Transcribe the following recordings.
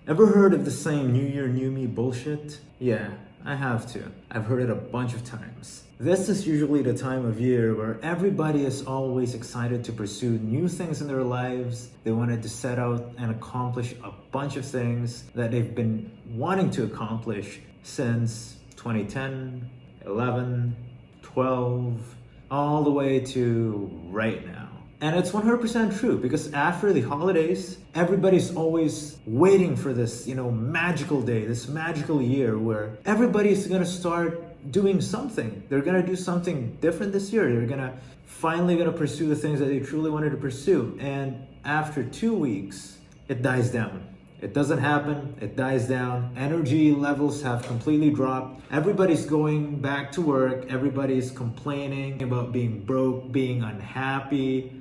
Ever heard of the saying, New Year, New Me bullshit? Yeah, I have too. I've heard it a bunch of times. This is usually the time of year where everybody is always excited to pursue new things in their lives. They wanted to set out and accomplish a bunch of things that they've been wanting to accomplish since 2010, 11, 12, all the way to right now. And it's 100% true because after the holidays, everybody's always waiting for this, magical day, this magical year where everybody's gonna start doing something. They're gonna do something different this year. They're finally gonna pursue the things that they truly wanted to pursue. And after 2 weeks, it dies down. It doesn't happen, it dies down. Energy levels have completely dropped. Everybody's going back to work. Everybody's complaining about being broke, being unhappy,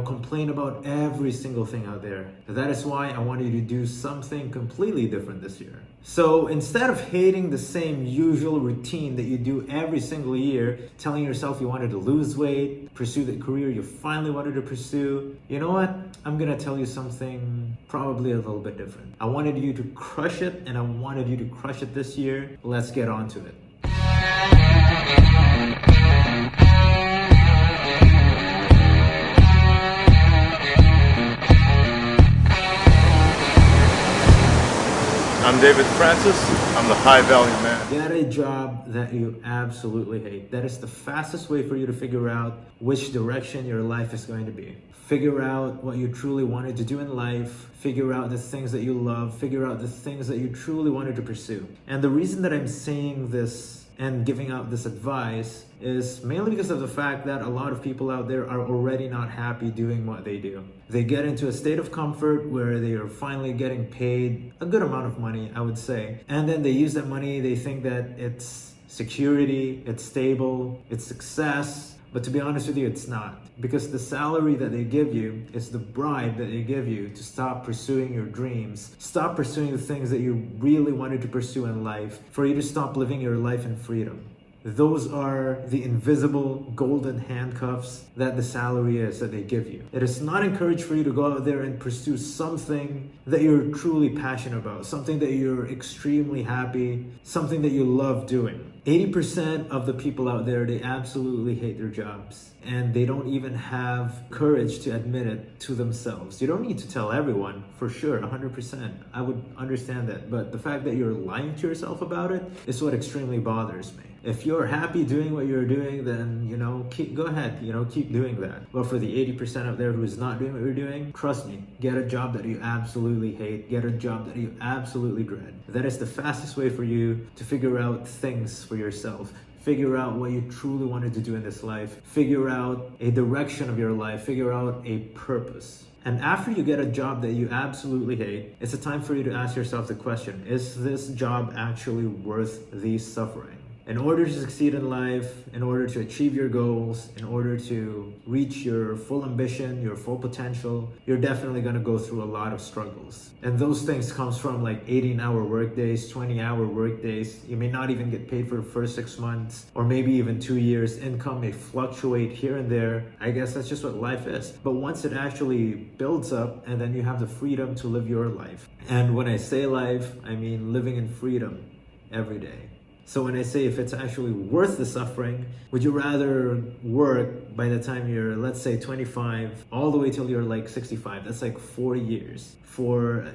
complain about every single thing out there. That is why I want you to do something completely different this year. So instead of hating the same usual routine that you do every single year, telling yourself you wanted to lose weight, pursue the career you finally wanted to pursue, you know what? I'm gonna tell you something probably a little bit different. I wanted you to crush it, and I wanted you to crush it this year. Let's get on to it. I'm David Francis. I'm the high value man. Get a job that you absolutely hate. That is the fastest way for you to figure out which direction your life is going to be. Figure out what you truly wanted to do in life. Figure out the things that you love. Figure out the things that you truly wanted to pursue. And the reason that I'm saying this and giving out this advice is mainly because of the fact that a lot of people out there are already not happy doing what they do. They get into a state of comfort where they are finally getting paid a good amount of money, I would say. And then they use that money, they think that it's security, it's stable, it's success. But to be honest with you, it's not. Because the salary that they give you is the bribe that they give you to stop pursuing your dreams. Stop pursuing the things that you really wanted to pursue in life. For you to stop living your life in freedom. Those are the invisible golden handcuffs that the salary is that they give you. It is not encouraged for you to go out there and pursue something that you're truly passionate about, something that you're extremely happy, something that you love doing. 80% of the people out there, they absolutely hate their jobs. And they don't even have courage to admit it to themselves. You don't need to tell everyone, for sure, 100%. I would understand that. But the fact that you're lying to yourself about it is what extremely bothers me. If you're happy doing what you're doing, then, go ahead, keep doing that. But for the 80% out there who is not doing what you're doing, trust me, get a job that you absolutely hate. Get a job that you absolutely dread. That is the fastest way for you to figure out things for yourself. Figure out what you truly wanted to do in this life. Figure out a direction of your life. Figure out a purpose. And after you get a job that you absolutely hate, it's a time for you to ask yourself the question, is this job actually worth the suffering? In order to succeed in life, in order to achieve your goals, in order to reach your full ambition, your full potential, you're definitely going to go through a lot of struggles. And those things comes from like 18-hour workdays, 20-hour workdays. You may not even get paid for the first 6 months or maybe even 2 years. Income may fluctuate here and there. I guess that's just what life is. But once it actually builds up and then you have the freedom to live your life. And when I say life, I mean living in freedom every day. So when I say if it's actually worth the suffering, would you rather work by the time you're, let's say 25, all the way till you're like 65? That's like 40 years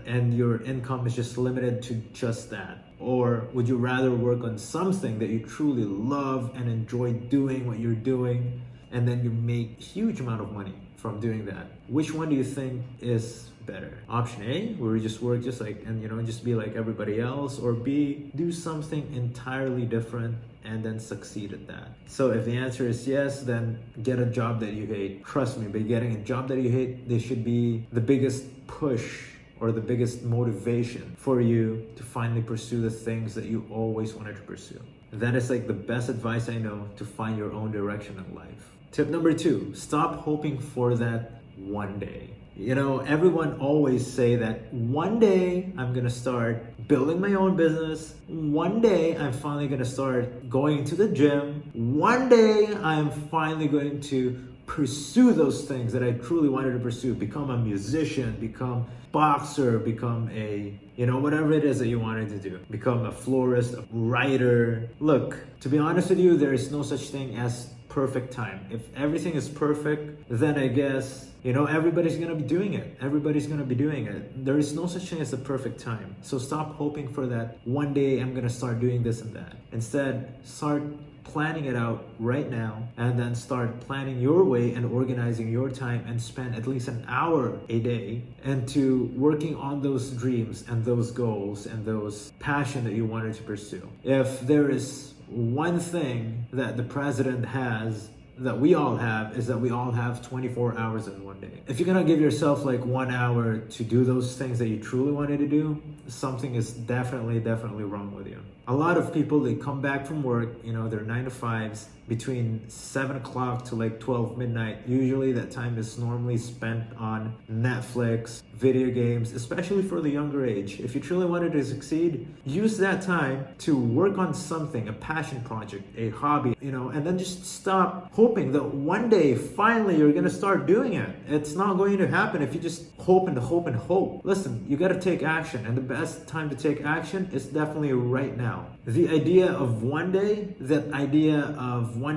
and your income is just limited to just that. Or would you rather work on something that you truly love and enjoy doing what you're doing, and then you make a huge amount of money from doing that? Which one do you think is better? Option A, where you just work just like, and just be like everybody else, or B, do something entirely different and then succeed at that. So if the answer is yes, then get a job that you hate. Trust me, by getting a job that you hate, they should be the biggest push or the biggest motivation for you to finally pursue the things that you always wanted to pursue. That is like the best advice I know to find your own direction in life. Tip number 2, stop hoping for that one day. Everyone always say that one day I'm gonna start building my own business. One day I'm finally gonna start going to the gym. One day I'm finally going to pursue those things that I truly wanted to pursue. Become a musician, become boxer, become a, whatever it is that you wanted to do. Become a florist, a writer. Look, to be honest with you, there is no such thing as perfect time. If everything is perfect, then I guess, everybody's gonna be doing it. Everybody's gonna be doing it. There is no such thing as the perfect time. So stop hoping for that one day I'm gonna start doing this and that. Instead, start planning it out right now, and then start planning your way and organizing your time, and spend at least an hour a day into working on those dreams and those goals and those passion that you wanted to pursue. If there is one thing that the president has that we all have, is that we all have 24 hours in one day. If you're gonna give yourself like 1 hour to do those things that you truly wanted to do, something is definitely wrong with you. A lot of people, they come back from work, they're 9 to 5s, between 7 o'clock to like 12 midnight. Usually that time is normally spent on Netflix, video games, especially for the younger age. If you truly wanted to succeed, use that time to work on something, a passion project, a hobby, and then just stop hoping that one day, finally, you're gonna start doing it. It's not going to happen if you just hope and hope and hope. Listen, you gotta take action, and the best time to take action is definitely right now. The idea of one day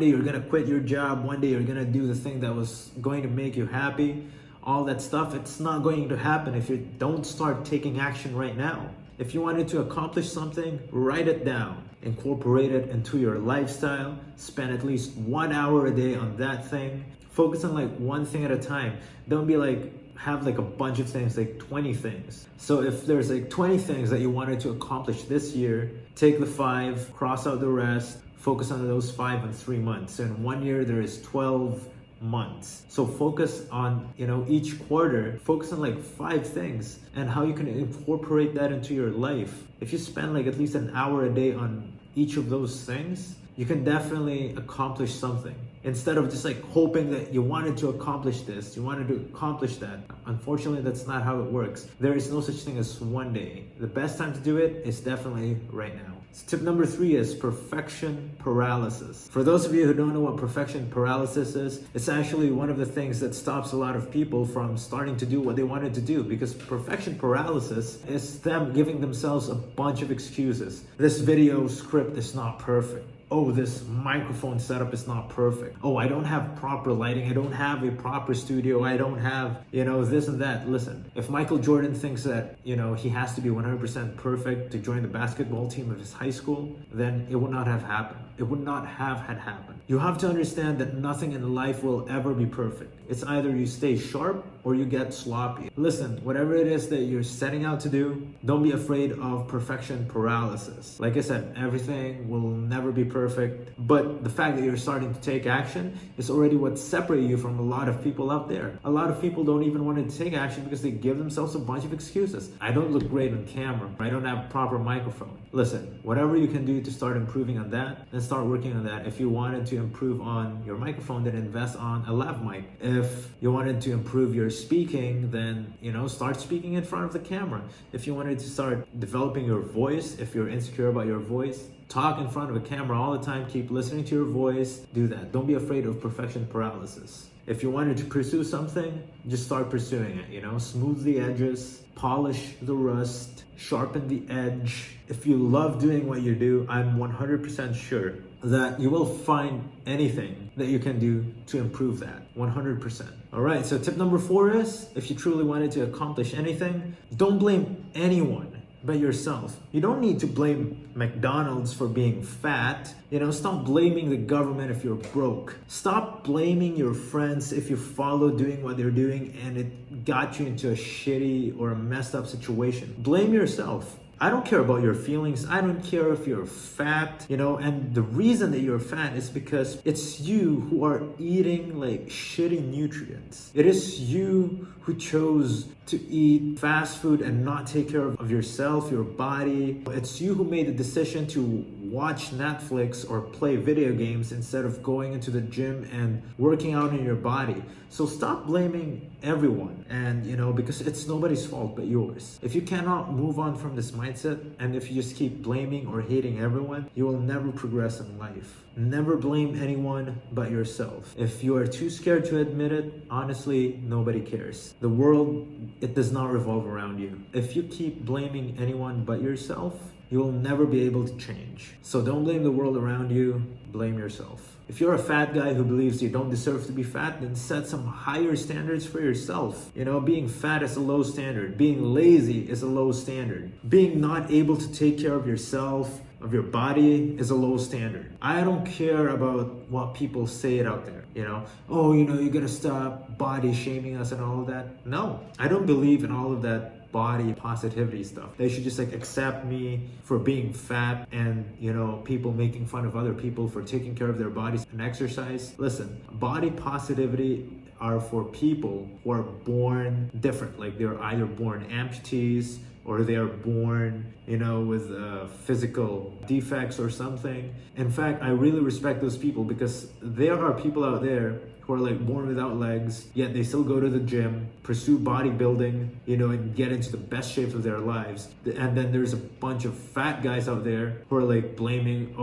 you're gonna quit your job, one day you're gonna do the thing that was going to make you happy, all that stuff, it's not going to happen if you don't start taking action right now. If you wanted to accomplish something, write it down, incorporate it into your lifestyle, spend at least 1 hour a day on that thing. Focus on like one thing at a time. Don't be like, have like a bunch of things, like 20 things. So if there's like 20 things that you wanted to accomplish this year, take the 5, cross out the rest, focus on those 5 in 3 months. So in 1 year, there is 12 months. So focus on, each quarter, focus on like 5 things and how you can incorporate that into your life. If you spend like at least an hour a day on each of those things, you can definitely accomplish something. Instead of just like hoping that you wanted to accomplish this, you wanted to accomplish that. Unfortunately, that's not how it works. There is no such thing as one day. The best time to do it is definitely right now. So tip number 3 is perfection paralysis. For those of you who don't know what perfection paralysis is, it's actually one of the things that stops a lot of people from starting to do what they wanted to do, because perfection paralysis is them giving themselves a bunch of excuses. This video script is not perfect. Oh, this microphone setup is not perfect. Oh, I don't have proper lighting. I don't have a proper studio. I don't have, this and that. Listen, if Michael Jordan thinks that, he has to be 100% perfect to join the basketball team of his high school, then it would not have happened. It would not have had happened. You have to understand that nothing in life will ever be perfect. It's either you stay sharp or you get sloppy. Listen, whatever it is that you're setting out to do, don't be afraid of perfection paralysis. Like I said, everything will never be perfect, but the fact that you're starting to take action is already what separates you from a lot of people out there. A lot of people don't even want to take action because they give themselves a bunch of excuses. I don't look great on camera. I don't have a proper microphone. Listen, whatever you can do to start improving on that, then start working on that. If you wanted to improve on your microphone, then invest on a lav mic. If you wanted to improve your speaking, then start speaking in front of the camera. If you wanted to start developing your voice, if you're insecure about your voice, talk in front of a camera all the time. Keep listening to your voice. Do that. Don't be afraid of perfection paralysis. If you wanted to pursue something, just start pursuing it. Smooth the edges, polish the rust, sharpen the edge. If you love doing what you do, I'm 100% sure that you will find anything that you can do to improve that. 100%. All right, so tip number 4 is, if you truly wanted to accomplish anything, don't blame anyone but yourself. You don't need to blame McDonald's for being fat. Stop blaming the government if you're broke. Stop blaming your friends if you follow doing what they're doing and it got you into a shitty or a messed up situation. Blame yourself. I don't care about your feelings. I don't care if you're fat, and the reason that you're fat is because it's you who are eating like shitty nutrients. It is you who chose to eat fast food and not take care of yourself, your body. It's you who made the decision to watch Netflix or play video games instead of going into the gym and working out in your body. So stop blaming everyone, and because it's nobody's fault but yours. If you cannot move on from this mindset, and if you just keep blaming or hating everyone, you will never progress in life. Never blame anyone but yourself. If you are too scared to admit it, honestly, nobody cares. The world, it does not revolve around you. If you keep blaming anyone but yourself, you will never be able to change. So don't blame the world around you, blame yourself. If you're a fat guy who believes you don't deserve to be fat, then set some higher standards for yourself. Being fat is a low standard. Being lazy is a low standard. Being not able to take care of yourself, of your body, is a low standard. I don't care about what people say it out there. You gotta stop body shaming us and all of that. No, I don't believe in all of that body positivity stuff. They should just accept me for being fat, and people making fun of other people for taking care of their bodies and exercise. Listen, body positivity are for people who are born different. Like they're either born amputees or they are born, with physical defects or something. In fact, I really respect those people, because there are people out there who are born without legs, yet they still go to the gym, pursue bodybuilding, and get into the best shape of their lives. And then there's a bunch of fat guys out there who are blaming,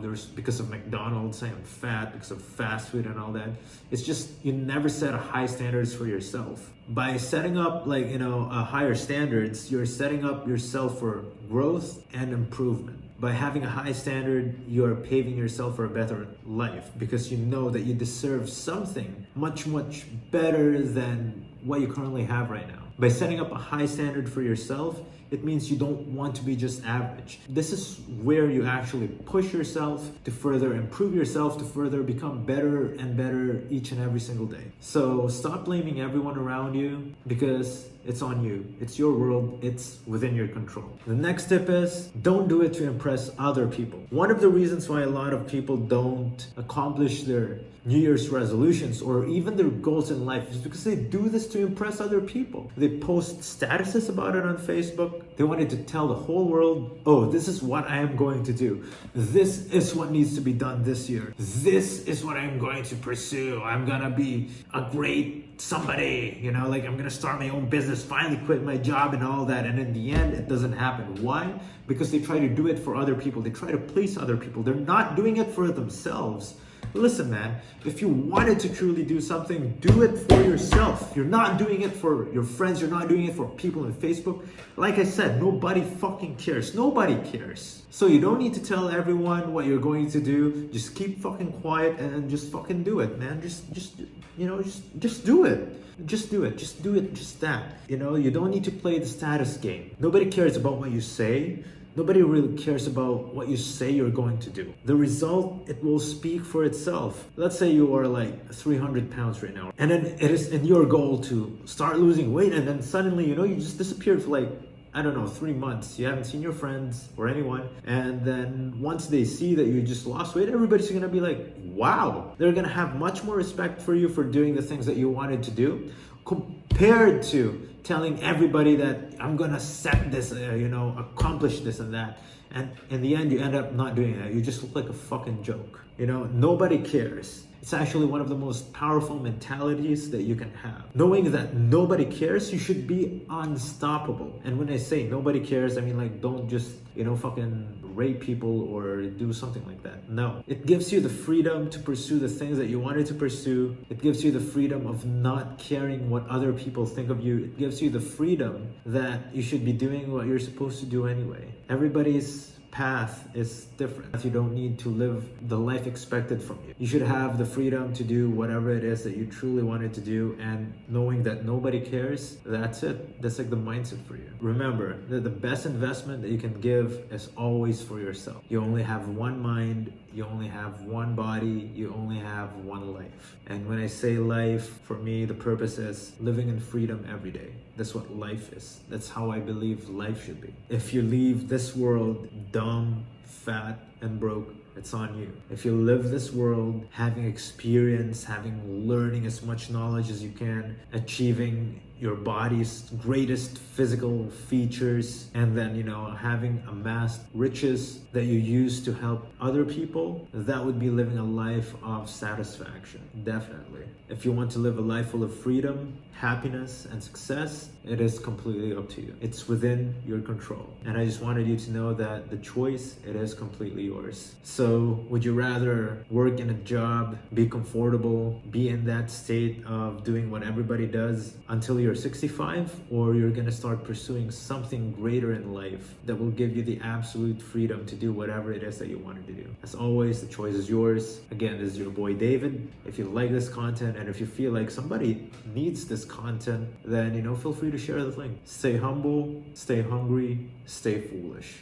there's because of McDonald's, I'm fat because of fast food and all that. It's just, you never set high standards for yourself. By setting up higher standards, you're setting up yourself for growth and improvement. By having a high standard, you are paving yourself for a better life, because you know that you deserve something much, much better than what you currently have right now. By setting up a high standard for yourself, it means you don't want to be just average. This is where you actually push yourself to further improve yourself, to further become better and better each and every single day. So stop blaming everyone around you, because it's on you. It's your world. It's within your control. The next tip is, don't do it to impress other people. One of the reasons why a lot of people don't accomplish their New Year's resolutions or even their goals in life is because they do this to impress other people. They post statuses about it on Facebook. They wanted to tell the whole world, oh, this is what I am going to do. This is what needs to be done this year. This is what I'm going to pursue. I'm gonna be a great somebody, I'm gonna start my own business, finally quit my job and all that. And in the end, it doesn't happen. Why? Because they try to do it for other people. They try to please other people. They're not doing it for themselves. Listen, man, if you wanted to truly do something, do it for yourself. You're not doing it for your friends. You're not doing it for people on Facebook. Like I said, nobody fucking cares. Nobody cares. So you don't need to tell everyone what you're going to do. Just keep fucking quiet and just fucking do it, man. Just do it. Just do it. Just do it. Just that. You don't need to play the status game. Nobody cares about what you say. Nobody really cares about what you say you're going to do. The result, it will speak for itself. Let's say you are 300 pounds right now, and then it is in your goal to start losing weight, and then suddenly, you just disappeared for 3 months. You haven't seen your friends or anyone. And then once they see that you just lost weight, everybody's gonna be like, wow. They're gonna have much more respect for you for doing the things that you wanted to do, compared to telling everybody that I'm gonna set this, accomplish this and that. And in the end, you end up not doing that. You just look like a fucking joke. Nobody cares. It's actually one of the most powerful mentalities that you can have. Knowing that nobody cares, you should be unstoppable. And when I say nobody cares, I mean don't just, fucking rape people or do something like that. No. It gives you the freedom to pursue the things that you wanted to pursue. It gives you the freedom of not caring what other people think of you. It gives you the freedom that you should be doing what you're supposed to do anyway. Everybody's path is different. You don't need to live the life expected from you. You should have the freedom to do whatever it is that you truly wanted to do, and knowing that nobody cares, that's it. That's the mindset for you. Remember that the best investment that you can give is always for yourself. You only have one mind, you only have one body, you only have one life. And when I say life, for me, the purpose is living in freedom every day. That's what life is. That's how I believe life should be. If you leave this world dumb, fat, and broke, it's on you. If you live this world having experience, learning as much knowledge as you can, achieving your body's greatest physical features, and then, having amassed riches that you use to help other people, that would be living a life of satisfaction. Definitely. If you want to live a life full of freedom, happiness, and success, it is completely up to you. It's within your control. And I just wanted you to know that the choice, it is completely yours. So would you rather work in a job, be comfortable, be in that state of doing what everybody does until you're 65, or you're gonna start pursuing something greater in life that will give you the absolute freedom to do whatever it is that you wanted to do? As always, the choice is yours. Again, this is your boy David. If you like this content and if you feel like somebody needs this content, then feel free to share the link. Stay humble, stay hungry, stay foolish.